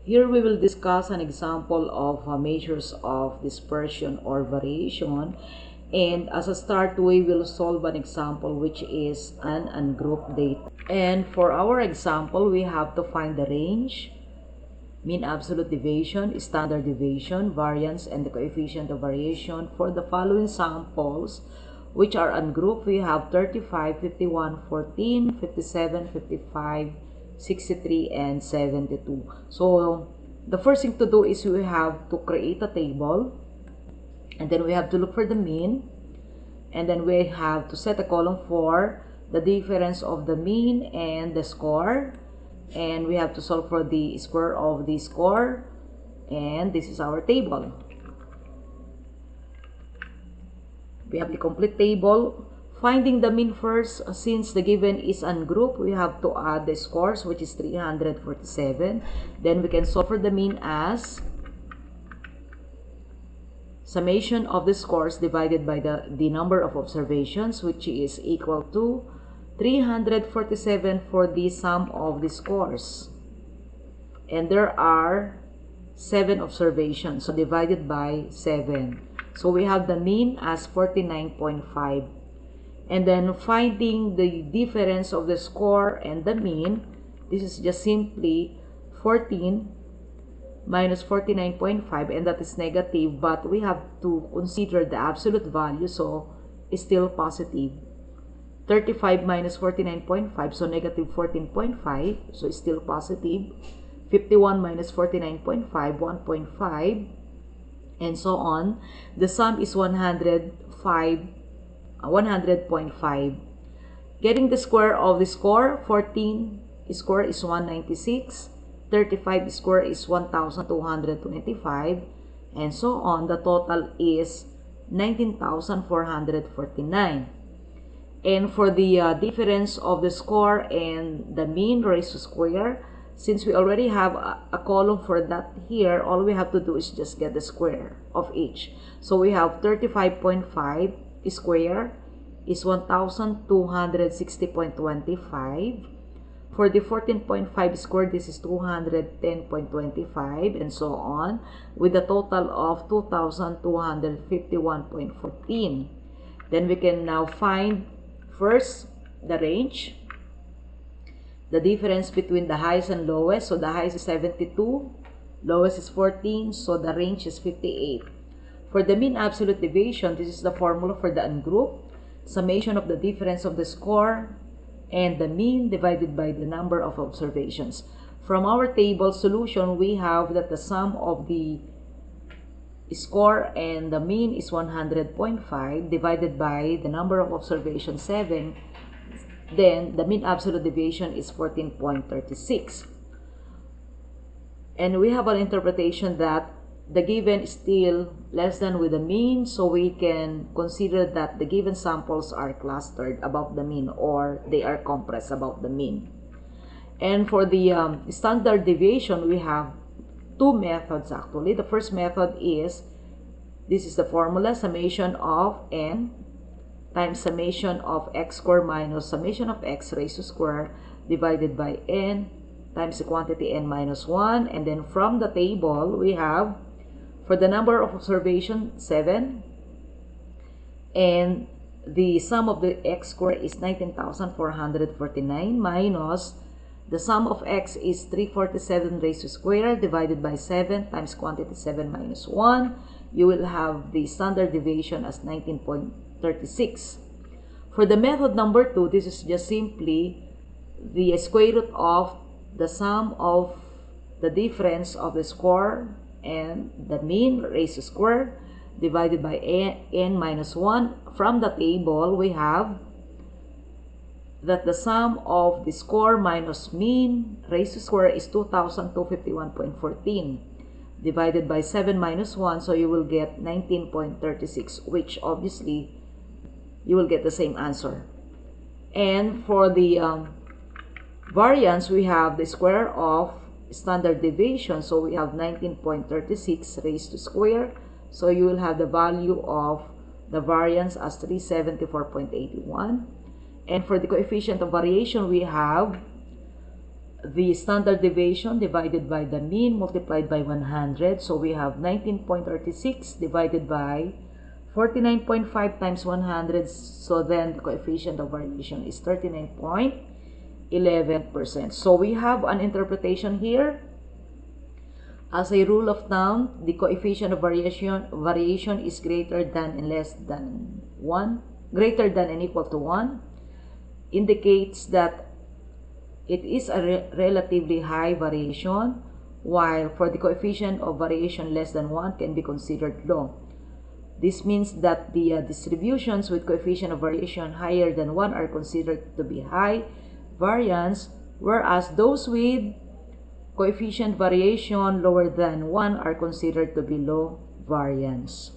Here we will discuss an example of measures of dispersion or variation. And as a start, we will solve an example which is an ungrouped data. And for our example, we have to find the range, mean absolute deviation, standard deviation, variance, and the coefficient of variation for the following samples, which are ungrouped. We have 35, 51, 14, 57, 55, 63, and 72. So the first thing to do is we have to create a table, and then we have to look for the mean, and then we have to set a column for the difference of the mean and the score, and we have to solve for the square of the score, and this is our table. We have the complete table. Finding the mean first, since the given is ungrouped, we have to add the scores, which is 347. Then we can solve for the mean as summation of the scores divided by the number of observations, which is equal to 347 for the sum of the scores. And there are 7 observations, so divided by 7. So we have the mean as 49.5. And then finding the difference of the score and the mean, this is just simply 14 minus 49.5, and that is negative, but we have to consider the absolute value, so it's still positive. 35 minus 49.5, so negative 14.5, so it's still positive. 51 minus 49.5, 1.5, and so on. The sum is 100.5. Getting the square of the score, 14 square is 196, 35 square is 1225, and so on. The total is 19,449. And for the difference of the score and the mean raised to square, since we already have a column for that here, all we have to do is just get the square of each. So we have 35.5 square is 1260.25. For the 14.5 square, this is 210.25, and so on, with a total of 2,251.14. Then we can now find first the range, the difference between the highest and lowest. So the highest is 72, lowest is 14, so the range is 58. For the mean absolute deviation, this is the formula for the ungrouped. Summation of the difference of the score and the mean divided by the number of observations. From our table solution, we have that the sum of the score and the mean is 100.5 divided by the number of observations, 7. Then the mean absolute deviation is 14.36. And we have an interpretation that the given is still less than with the mean, so we can consider that the given samples are clustered above the mean, or they are compressed above the mean. And for the standard deviation, we have 2 methods actually. The first method is, this is the formula, summation of n times summation of x square minus summation of x raised to square divided by n times the quantity n minus 1. And then from the table, we have for the number of observation, 7, and the sum of the x square is 19,449 minus the sum of x is 347 raised to square divided by 7 times quantity 7 minus 1. You will have the standard deviation as 19.36. For the method number 2, this is just simply the square root of the sum of the difference of the score and the mean raised to square divided by n minus 1. From the table, we have that the sum of the score minus mean raised to square is 2,251.14 divided by 7 minus 1, so you will get 19.36, which obviously you will get the same answer. And for the variance, we have the square of standard deviation, so we have 19.36 raised to square, so you will have the value of the variance as 374.81. And for the coefficient of variation, we have the standard deviation divided by the mean multiplied by 100. So we have 19.36 divided by 49.5 times 100. So then the coefficient of variation is 39.11%. So we have an interpretation here. As a rule of thumb, the coefficient of variation is greater than and less than 1, greater than and equal to 1, indicates that it is a relatively high variation, while for the coefficient of variation less than 1 can be considered low. This means that the distributions with coefficient of variation higher than 1 are considered to be high variance, whereas those with coefficient variation lower than 1 are considered to be low variance.